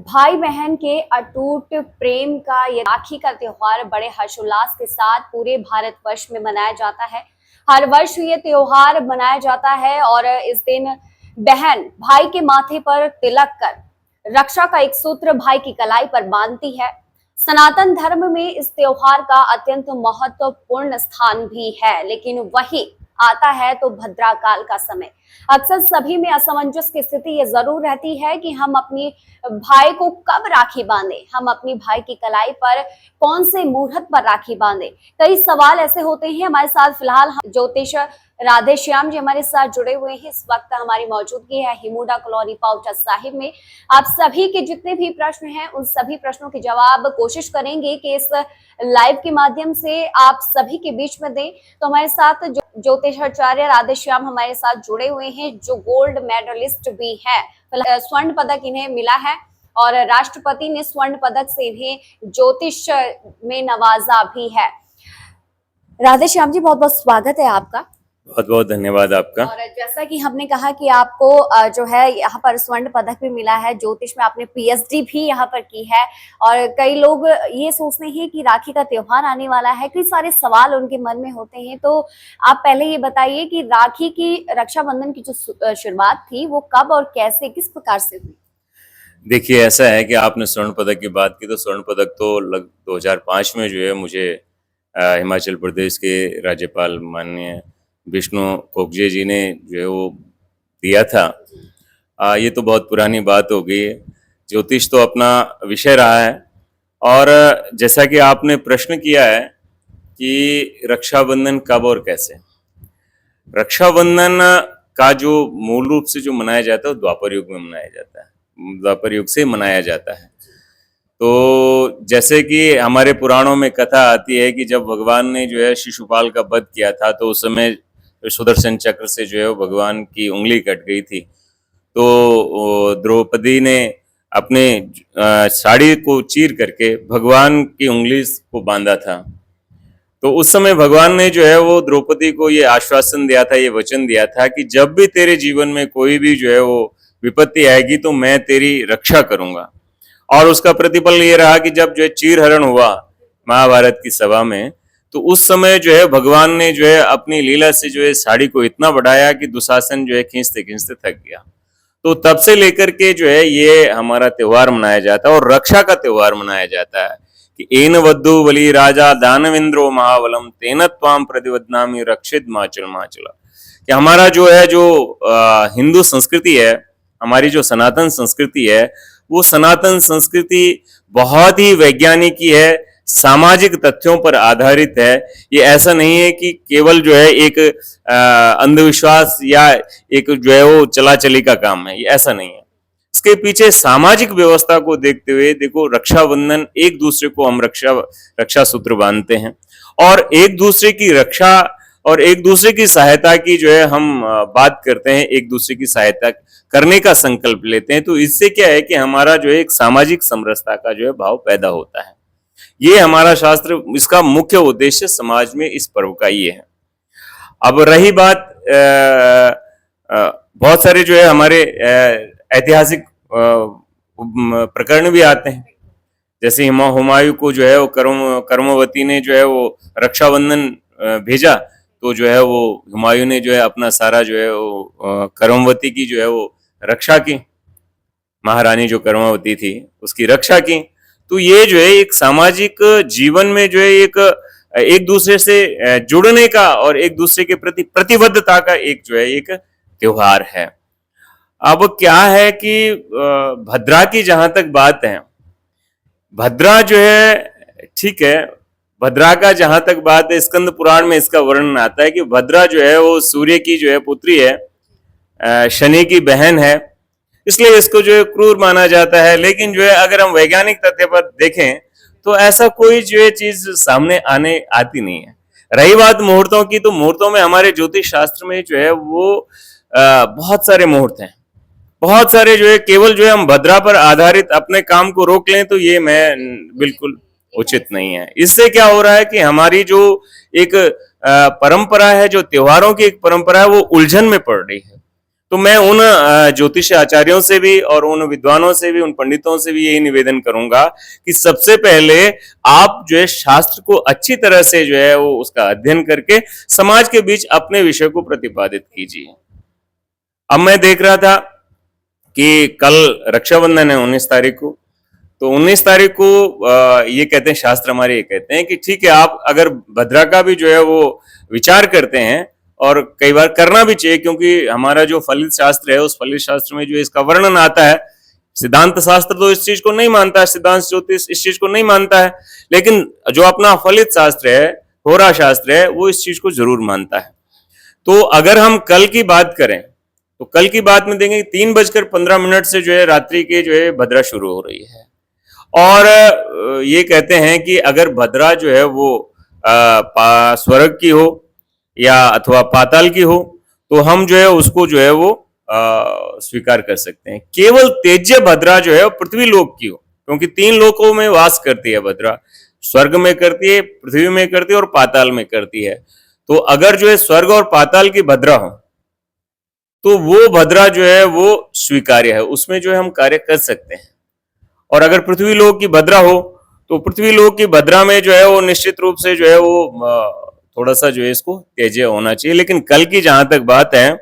भाई बहन के अटूट प्रेम का ये राखी का त्योहार बड़े हर्षोल्लास के साथ पूरे भारतवर्ष में मनाया जाता है। हर वर्ष ये त्योहार मनाया जाता है और इस दिन बहन भाई के माथे पर तिलक कर रक्षा का एक सूत्र भाई की कलाई पर बांधती है। सनातन धर्म में इस त्योहार का अत्यंत महत्वपूर्ण स्थान भी है, लेकिन वही आता है तो भद्रा काल का समय। अक्सर सभी में असमंजस की स्थिति ये जरूर रहती है कि हम अपनी भाई को कब राखी बांधे, हम अपनी भाई की कलाई पर कौन से मुहूर्त पर राखी बांधे। कई सवाल ऐसे होते हैं। हमारे साथ फिलहाल ज्योतिष राधे श्याम जी हमारे साथ जुड़े हुए हैं। इस वक्त हमारी मौजूदगी है हिमुडा कॉलोनी पाउटा साहिब में। आप सभी के जितने भी प्रश्न हैं उन सभी प्रश्नों के जवाब कोशिश करेंगे कि इस लाइव के माध्यम से आप सभी के बीच में दें। तो हमारे साथ ज्योतिषाचार्य राधे श्याम हमारे साथ जुड़े हुए हैं, जो गोल्ड मेडलिस्ट भी है। स्वर्ण पदक इन्हें मिला है और राष्ट्रपति ने स्वर्ण पदक से इन्हें ज्योतिष में नवाजा भी है। राधे श्याम जी, बहुत बहुत स्वागत है आपका। बहुत बहुत धन्यवाद आपका। और जैसा कि हमने कहा कि आपको जो है यहाँ पर स्वर्ण पदक भी मिला है, ज्योतिष में आपने पीएचडी भी यहाँ पर की है। और कई लोग ये सोचते हैं कि राखी का त्योहार आने वाला है, कई सारे सवाल उनके मन में होते हैं। तो आप पहले ये बताइए कि राखी की रक्षाबंधन की जो शुरुआत थी वो कब और कैसे किस प्रकार से हुई? देखिए, ऐसा है कि आपने स्वर्ण पदक की बात की, तो स्वर्ण पदक तो 2005 में जो है मुझे हिमाचल प्रदेश के राज्यपाल माननीय विष्णु कोकजे जी ने जो है वो दिया था। ये तो बहुत पुरानी बात हो गई है। ज्योतिष तो अपना विषय रहा है। और जैसा कि आपने प्रश्न किया है कि रक्षाबंधन कब और कैसे, रक्षाबंधन का जो मूल रूप से जो मनाया जाता है वो द्वापर युग में मनाया जाता है, द्वापर युग से मनाया जाता है। तो जैसे कि हमारे पुराणों में कथा आती है कि जब भगवान ने जो है शिशुपाल का वध किया था, तो उस समय सुदर्शन चक्र से जो है वो भगवान की उंगली कट गई थी। तो द्रौपदी ने अपने साड़ी को चीर करके भगवान की उंगली को बांधा था। तो उस समय भगवान ने जो है वो द्रौपदी को ये आश्वासन दिया था, ये वचन दिया था कि जब भी तेरे जीवन में कोई भी जो है वो विपत्ति आएगी तो मैं तेरी रक्षा करूंगा। और उसका प्रतिफल ये रहा कि जब जो है चीरहरण हुआ महाभारत की सभा में, तो उस समय जो है भगवान ने जो है अपनी लीला से जो है साड़ी को इतना बढ़ाया कि दुशासन जो है खींचते खींचते थक गया। तो तब से लेकर के जो है ये हमारा त्योहार मनाया जाता है और रक्षा का त्योहार मनाया जाता है कि एन वद्धु बलि राजा दानवेंद्रो महाबलम तेन त्वाम प्रतिवदनामि रक्षित माचल माचला। कि हमारा जो है जो हिंदू संस्कृति है, हमारी जो सनातन संस्कृति है, वो सनातन संस्कृति बहुत ही वैज्ञानिक है, सामाजिक तथ्यों पर आधारित है। ये ऐसा नहीं है कि केवल जो है एक अंधविश्वास या एक जो है वो चला चली का काम है, ये ऐसा नहीं है। इसके पीछे सामाजिक व्यवस्था को देखते हुए देखो, रक्षाबंधन एक दूसरे को हम रक्षा सूत्र बांधते हैं और एक दूसरे की रक्षा और एक दूसरे की सहायता की जो है हम बात करते हैं, एक दूसरे की सहायता करने का संकल्प लेते हैं। तो इससे क्या है कि हमारा जो है एक सामाजिक समरसता का जो है भाव पैदा होता है। ये हमारा शास्त्र, इसका मुख्य उद्देश्य समाज में इस पर्व का ये है। अब रही बात, बहुत सारे जो है हमारे ऐतिहासिक प्रकरण भी आते हैं। जैसे हुमायूं को जो है वो कर्मवती ने जो है वो रक्षाबंधन भेजा, तो जो है वो हुमायूं ने जो है अपना सारा जो है वो कर्मवती की जो है वो रक्षा की, महारानी जो कर्मवती थी उसकी रक्षा की। तो ये जो है एक सामाजिक जीवन में जो है एक दूसरे से जुड़ने का और एक दूसरे के प्रति प्रतिबद्धता का एक जो है एक त्योहार है। अब क्या है कि भद्रा की जहां तक बात है, भद्रा जो है ठीक है, भद्रा का जहां तक बात है, स्कंद पुराण में इसका वर्णन आता है कि भद्रा जो है वो सूर्य की जो है पुत्री है, शनि की बहन है, इसलिए इसको जो है क्रूर माना जाता है। लेकिन जो है अगर हम वैज्ञानिक तथ्य पर देखें तो ऐसा कोई जो है चीज सामने आती नहीं है। रही बात मुहूर्तों की, तो मुहूर्तों में हमारे ज्योतिष शास्त्र में जो है वो बहुत सारे मुहूर्त हैं, बहुत सारे जो है। केवल जो है हम भद्रा पर आधारित अपने काम को रोक लें तो ये मैं बिल्कुल उचित नहीं है। इससे क्या हो रहा है कि हमारी जो एक परंपरा है, जो त्योहारों की एक परंपरा है, वो उलझन में पड़ रही है। तो मैं उन ज्योतिष आचार्यों से भी और उन विद्वानों से भी, उन पंडितों से भी यही निवेदन करूंगा कि सबसे पहले आप जो है शास्त्र को अच्छी तरह से जो है वो उसका अध्ययन करके समाज के बीच अपने विषय को प्रतिपादित कीजिए। अब मैं देख रहा था कि कल रक्षाबंधन है 19 तारीख को, तो 19 तारीख को ये कहते हैं, शास्त्र हमारे ये कहते हैं कि ठीक है, आप अगर भद्रा का भी जो है वो विचार करते हैं, और कई बार करना भी चाहिए, क्योंकि हमारा जो फलित शास्त्र है उस फलित शास्त्र में जो इसका वर्णन आता है, सिद्धांत शास्त्र तो इस चीज को नहीं मानता है, सिद्धांत ज्योतिष इस चीज को नहीं मानता है, लेकिन जो अपना फलित शास्त्र है, होरा शास्त्र है, वो इस चीज को जरूर मानता है। तो अगर हम कल की बात करें तो कल की बात में देखेंगे 3:15 से जो है रात्रि के जो है भद्रा शुरू हो रही है, और ये कहते हैं कि अगर भद्रा जो है वो स्वर्ग की हो या अथवा पाताल की हो, तो हम जो है उसको जो है वो स्वीकार कर सकते हैं। केवल तेज्य भद्रा जो है वो पृथ्वी लोक की हो, क्योंकि 3 लोकों में वास करती है भद्रा, स्वर्ग में करती है, पृथ्वी में करती है और पाताल में करती है। तो अगर जो है स्वर्ग और पाताल की भद्रा हो, तो वो भद्रा जो है वो स्वीकार्य है, उसमें जो है हम कार्य कर सकते हैं। और अगर पृथ्वी लोक की भद्रा हो, तो पृथ्वी लोक की भद्रा में जो है वो निश्चित रूप से जो है वो थोड़ा सा जो है इसको तेज होना चाहिए। लेकिन कल की जहां तक बात है,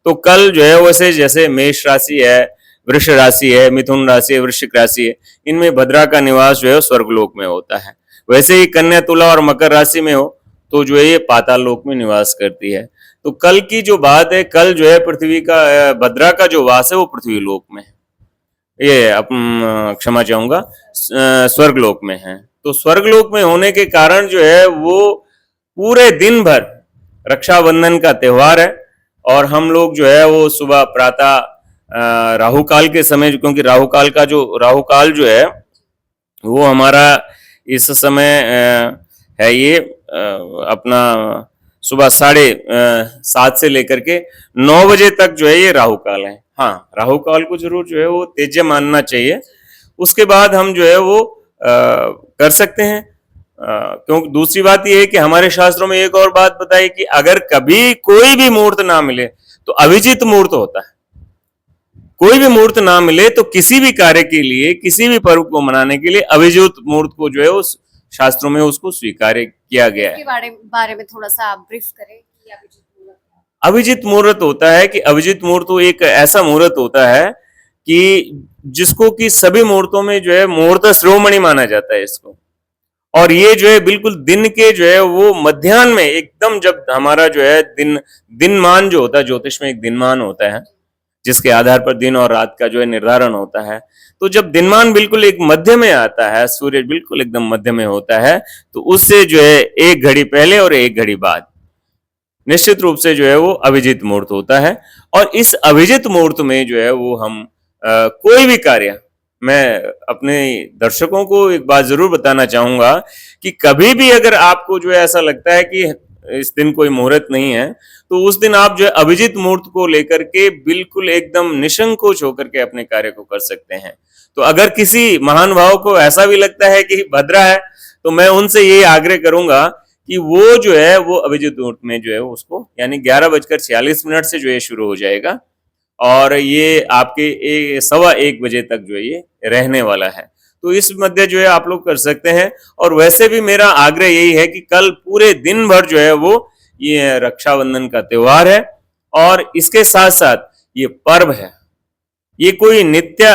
तो कल जो है वैसे जैसे मेष राशि है, वृष राशि है, मिथुन राशि है, वृश्चिक राशि है, इनमें भद्रा का निवास जो है स्वर्गलोक में होता है। वैसे ही कन्या, तुला और मकर राशि में हो तो जो है ये पाताल लोक में निवास करती है। तो कल की जो बात है, कल जो है पृथ्वी का भद्रा का जो वास है वो पृथ्वी लोक में है, ये क्षमा चाहूंगा, स्वर्गलोक में है। तो स्वर्गलोक में होने के कारण जो है वो पूरे दिन भर रक्षाबंधन का त्योहार है, और हम लोग जो है वो सुबह प्रातः राहु काल के समय, क्योंकि राहु काल जो है वो हमारा इस समय है ये अपना सुबह 7:30 से लेकर के 9 बजे तक जो है ये राहु काल है। हाँ, राहु काल को जरूर जो है वो तेज्य मानना चाहिए। उसके बाद हम जो है वो कर सकते हैं। क्योंकि दूसरी बात यह है कि हमारे शास्त्रों में एक और बात बताई कि अगर कभी कोई भी मुहूर्त ना मिले तो अभिजित मुहूर्त होता है। कोई भी मुहूर्त ना मिले तो किसी भी कार्य के लिए, किसी भी पर्व को मनाने के लिए अभिजित मुहूर्त को जो है उस शास्त्रों में उसको स्वीकार किया गया है। बारे में थोड़ा सा आप ब्रीफ करें कि अभिजित मुहूर्त होता है कि अभिजित मुहूर्त एक ऐसा मुहूर्त होता है कि जिसको कि सभी मुहूर्तों में जो है मुहूर्त शिरोमणि माना जाता है इसको। और ये जो है बिल्कुल दिन के जो है वो मध्याह्न में एकदम, जब हमारा जो है दिनमान जो होता है, ज्योतिष में एक दिनमान होता है जिसके आधार पर दिन और रात का जो है निर्धारण होता है। तो जब दिनमान बिल्कुल एक मध्य में आता है, सूर्य बिल्कुल एकदम मध्य में होता है, तो उससे जो है 1 घड़ी पहले और 1 घड़ी बाद निश्चित रूप से जो है वो अभिजित मुहूर्त होता है। और इस अभिजित मुहूर्त में जो है वो हम कोई भी कार्य, मैं अपने दर्शकों को एक बात जरूर बताना चाहूंगा कि कभी भी अगर आपको जो है ऐसा लगता है कि इस दिन कोई मुहूर्त नहीं है, तो उस दिन आप जो है अभिजित मुहूर्त को लेकर के बिल्कुल एकदम निसंकोच होकर के अपने कार्य को कर सकते हैं। तो अगर किसी महान भाव को ऐसा भी लगता है कि भद्रा है, तो मैं उनसे ये आग्रह करूंगा कि वो जो है वो अभिजित मुहूर्त में जो है उसको, यानी 11:46 से जो है शुरू हो जाएगा, और ये आपके 1:15 बजे तक जो है ये रहने वाला है। तो इस मध्य जो है आप लोग कर सकते हैं। और वैसे भी मेरा आग्रह यही है कि कल पूरे दिन भर जो है वो ये रक्षाबंधन का त्योहार है, और इसके साथ साथ ये पर्व है, ये कोई नित्य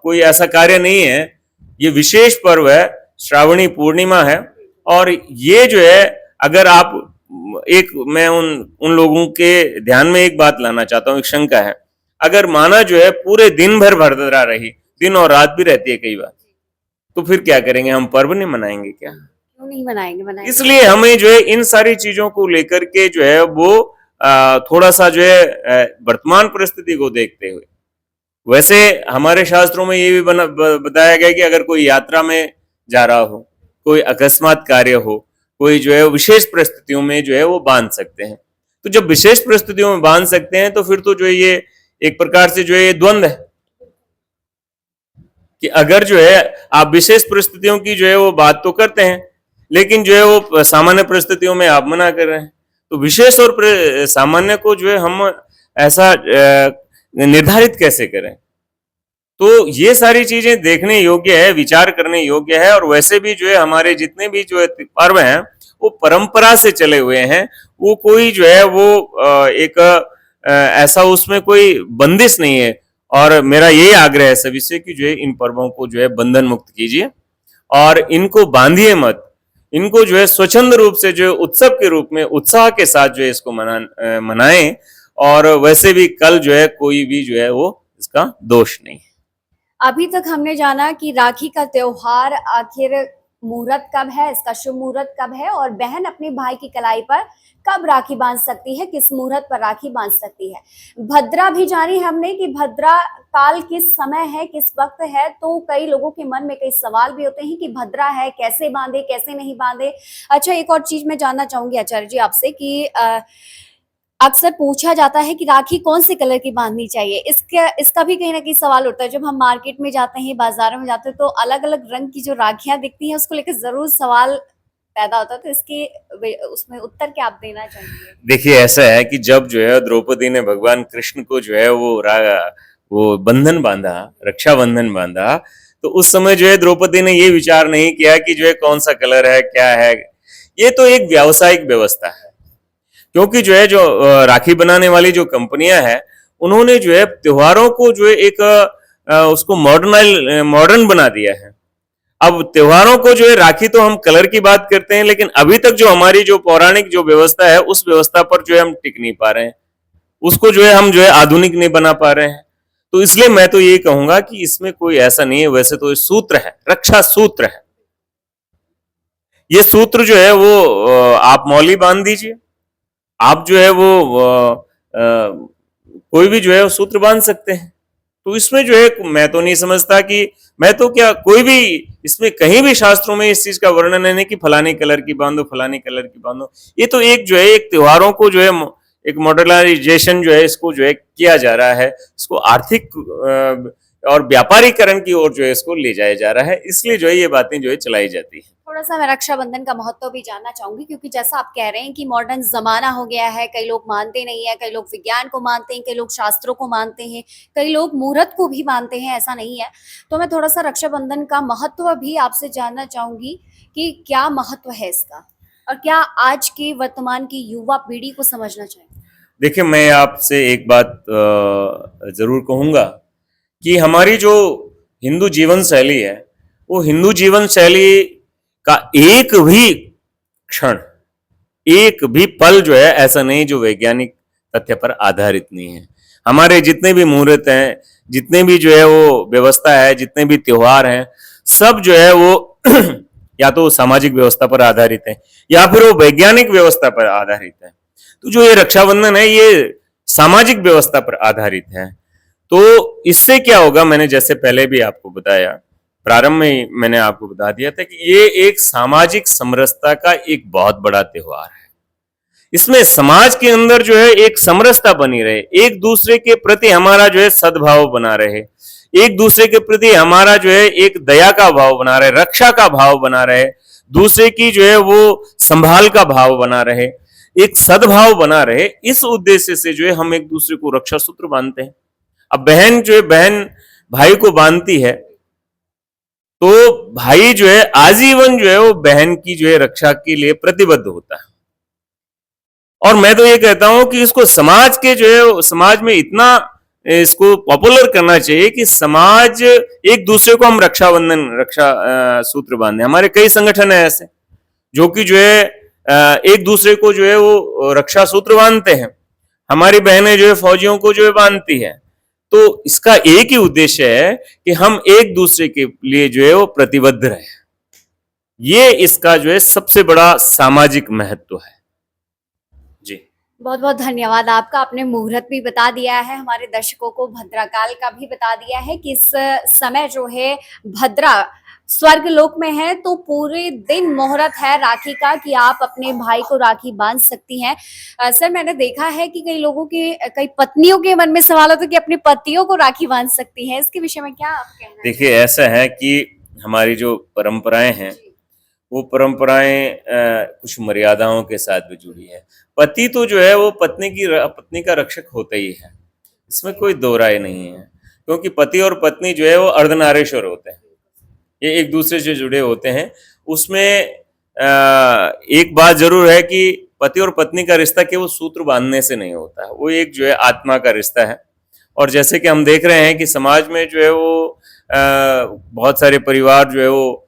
कोई ऐसा कार्य नहीं है, ये विशेष पर्व है, श्रावणी पूर्णिमा है। और ये जो है अगर आप मैं उन लोगों के ध्यान में एक बात लाना चाहता हूँ, एक शंका है, अगर माना जो है पूरे दिन भर भद्रा रही, दिन और रात भी रहती है कई बार, तो फिर क्या करेंगे, हम पर्व नहीं मनाएंगे क्या? क्यों नहीं मनाएंगे? इसलिए हमें जो है इन सारी चीजों को लेकर के जो है वो थोड़ा सा जो है वर्तमान परिस्थिति को देखते हुए, वैसे हमारे शास्त्रों में ये भी बताया गया कि अगर कोई यात्रा में जा रहा हो, कोई अकस्मात कार्य हो, कोई जो है विशेष परिस्थितियों में जो है वो बांध सकते हैं। तो जब विशेष परिस्थितियों में बांध सकते हैं तो फिर तो जो है ये एक प्रकार से जो है ये द्वंद्व है कि अगर जो है आप विशेष परिस्थितियों की जो है वो बात तो करते हैं, लेकिन जो है वो सामान्य परिस्थितियों में आप मना कर रहे हैं, तो विशेष और सामान्य को जो है हम ऐसा निर्धारित कैसे करें? तो ये सारी चीजें देखने योग्य है, विचार करने योग्य है। और वैसे भी जो है हमारे जितने भी जो है पर्व हैं वो परंपरा से चले हुए हैं। वो कोई जो है वो एक ऐसा उसमें कोई बंदिश नहीं है। और मेरा यही आग्रह है सभी से कि जो है इन पर्वों को जो है बंधन मुक्त कीजिए और इनको बांधिए मत। इनको जो है स्वच्छंद रूप से जो है उत्सव के रूप में उत्साह के साथ जो है इसको मनाएं। और वैसे भी कल जो है कोई भी जो है वो इसका दोष नहीं है। अभी तक हमने जाना कि राखी का त्योहार आखिर मुहूर्त कब है, इसका शुभ मुहूर्त कब है और बहन अपने भाई की कलाई पर कब राखी बांध सकती है, किस मुहूर्त पर राखी बांध सकती है। भद्रा भी जानी हमने कि भद्रा काल किस समय है, किस वक्त है। तो कई लोगों के मन में कई सवाल भी होते हैं कि भद्रा है, कैसे बांधे, कैसे नहीं बांधे। अच्छा, एक और चीज मैं जानना चाहूंगी आचार्य जी आपसे कि अक्सर पूछा जाता है कि राखी कौन से कलर की बांधनी चाहिए। इसका भी कहीं ना कहीं सवाल उठता है। जब हम मार्केट में जाते हैं, बाजारों में जाते हैं, तो अलग अलग रंग की जो राखियां दिखती हैं उसको लेकर जरूर सवाल पैदा होता है। तो इसके उसमें उत्तर क्या आप देना चाहेंगे? देखिए, ऐसा है कि जब जो है द्रौपदी ने भगवान कृष्ण को जो है वो बंधन बांधा, रक्षाबंधन बांधा, तो उस समय जो है द्रौपदी ने ये विचार नहीं किया कि जो है कौन सा कलर है, क्या है। ये तो एक व्यावसायिक व्यवस्था है। क्योंकि जो है जो राखी बनाने वाली जो कंपनियां हैं उन्होंने जो है त्योहारों को जो है एक उसको मॉडर्न बना दिया है। अब त्योहारों को जो है राखी तो हम कलर की बात करते हैं, लेकिन अभी तक जो हमारी जो पौराणिक जो व्यवस्था है उस व्यवस्था पर जो है हम टिक नहीं पा रहे हैं। उसको जो है हम जो है आधुनिक नहीं बना पा रहे हैं। तो इसलिए मैं तो ये कहूंगा कि इसमें कोई ऐसा नहीं है। वैसे तो ये सूत्र है, रक्षा सूत्र है। ये सूत्र जो है वो आप मौली बांध दीजिए। आप जो है वो कोई भी जो है वो सूत्र बांध सकते हैं। तो इसमें जो है मैं तो नहीं समझता कि मैं तो क्या कोई भी इसमें कहीं भी शास्त्रों में इस चीज का वर्णन है नहीं कि फलाने कलर की बांधो, फलाने कलर की बांधो। ये तो एक जो है एक त्योहारों को जो है एक मॉडर्नाइजेशन जो है इसको जो है किया जा रहा है। इसको आर्थिक और व्यापारीकरण की ओर जो है इसको ले जाया जा रहा है। इसलिए जो है ये बातें जो है चलाई जाती है। थोड़ा सा मैं रक्षाबंधन का महत्व भी जानना चाहूंगी, क्योंकि जैसा आप कह रहे हैं कि मॉडर्न जमाना हो गया है, कई लोग मानते नहीं है, कई लोग विज्ञान को मानते हैं, कई लोग शास्त्रों को मानते हैं, कई लोग मुहूर्त को भी मानते हैं, ऐसा नहीं है। तो मैं थोड़ा सा रक्षाबंधन का महत्व भी आपसे जानना चाहूंगी कि क्या महत्व है इसका और क्या आज के वर्तमान की युवा पीढ़ी को समझना चाहिए। देखिए, मैं आपसे एक बात जरूर कहूंगा कि हमारी जो हिंदू जीवन शैली है वो हिंदू जीवन शैली का एक भी क्षण, एक भी पल जो है ऐसा नहीं जो वैज्ञानिक तथ्य पर आधारित नहीं है। हमारे जितने भी मुहूर्त हैं, जितने भी जो है वो व्यवस्था है, जितने भी त्योहार हैं, सब जो है वो या तो सामाजिक व्यवस्था पर आधारित है या फिर वो वैज्ञानिक व्यवस्था पर आधारित है। तो जो ये रक्षाबंधन है ये सामाजिक व्यवस्था पर आधारित है। तो इससे क्या होगा, मैंने जैसे पहले भी आपको बताया, प्रारंभ में ही मैंने आपको बता दिया था कि ये एक सामाजिक समरसता का एक बहुत बड़ा त्योहार है। इसमें समाज के अंदर जो है एक समरसता बनी रहे, एक दूसरे के प्रति हमारा जो है सद्भाव बना रहे, एक दूसरे के प्रति हमारा जो है एक दया का भाव बना रहे, रक्षा का भाव बना रहे, दूसरे की जो है वो संभाल का भाव बना रहे, एक सद्भाव बना रहे। इस उद्देश्य से जो है हम एक दूसरे को रक्षा सूत्र बांधते हैं। अब बहन जो है बहन भाई को बांधती है तो भाई जो है आजीवन जो है वो बहन की जो है रक्षा के लिए प्रतिबद्ध होता है। और मैं तो ये कहता हूं कि इसको समाज के जो है समाज में इतना इसको पॉपुलर करना चाहिए कि समाज एक दूसरे को हम रक्षा सूत्र बांधे। हमारे कई संगठन है ऐसे जो कि जो है एक दूसरे को जो है वो रक्षा सूत्र बांधते हैं। हमारी बहनें जो है फौजियों को जो है बांधती है। तो इसका एक ही उद्देश्य है कि हम एक दूसरे के लिए जो है वो प्रतिबद्ध रहे। ये इसका जो है सबसे बड़ा सामाजिक महत्व है। जी, बहुत बहुत धन्यवाद आपका। आपने मुहूर्त भी बता दिया है, हमारे दर्शकों को भद्राकाल का भी बता दिया है कि इस समय जो है भद्रा स्वर्ग लोक में है। तो पूरे दिन मुहूर्त है राखी का कि आप अपने भाई को राखी बांध सकती हैं। सर, मैंने देखा है कि कई लोगों के, कई पत्नियों के मन में सवाल होता है कि अपने पतियों को राखी बांध सकती हैं। इसके विषय में क्या आप कहना है? देखिए, ऐसा है कि हमारी जो परंपराएं हैं वो परंपराएं कुछ मर्यादाओं के साथ भी जुड़ी है। पति तो जो है वो पत्नी का रक्षक होता ही है, इसमें कोई दो राय नहीं है, क्योंकि पति और पत्नी जो है वो अर्धनारीश्वर होते हैं, ये एक दूसरे से जुड़े होते हैं। उसमें एक बात जरूर है कि पति और पत्नी का रिश्ता केवल सूत्र बांधने से नहीं होता है, वो एक जो है आत्मा का रिश्ता है। और जैसे कि हम देख रहे हैं कि समाज में जो है वो बहुत सारे परिवार जो है वो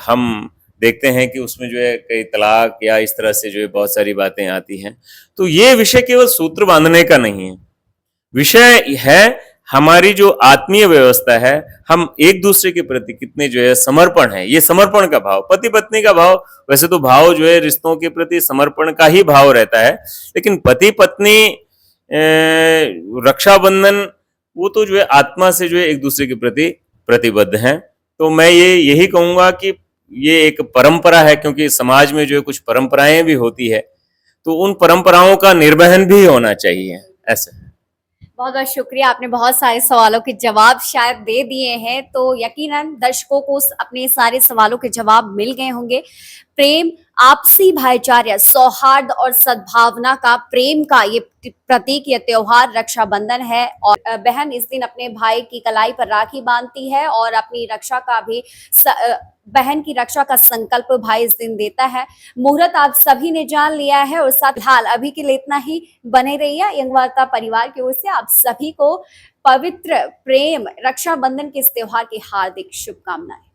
हम देखते हैं कि उसमें जो है कई तलाक या इस तरह से जो है बहुत सारी बातें आती हैं। तो ये विषय केवल सूत्र बांधने का नहीं है, विषय है हमारी जो आत्मीय व्यवस्था है, हम एक दूसरे के प्रति कितने जो है समर्पण है, ये समर्पण का भाव, पति पत्नी का भाव, वैसे तो भाव जो है रिश्तों के प्रति समर्पण का ही भाव रहता है, लेकिन पति पत्नी रक्षाबंधन वो तो जो है आत्मा से जो है एक दूसरे के प्रति प्रतिबद्ध हैं। तो मैं यही कहूंगा कि ये एक परंपरा है, क्योंकि समाज में जो है कुछ परंपराएं भी होती है, तो उन परंपराओं का निर्वहन भी होना चाहिए। ऐसा बहुत बहुत शुक्रिया, आपने बहुत सारे सवालों के जवाब शायद दे दिए हैं, तो यकीनन दर्शकों को अपने सारे सवालों के जवाब मिल गए होंगे। प्रेम, आपसी भाईचारा, सौहार्द और सद्भावना का, प्रेम का ये प्रतीक, ये त्योहार रक्षाबंधन है। और बहन इस दिन अपने भाई की कलाई पर राखी बांधती है और अपनी रक्षा का भी बहन की रक्षा का संकल्प भाई इस दिन देता है। मुहूर्त आप सभी ने जान लिया है और साथ हाल अभी के लिए इतना ही। बने रहिए यंग वार्ता परिवार की ओर से आप सभी को पवित्र प्रेम रक्षाबंधन के इस त्योहार की हार्दिक शुभकामनाएं।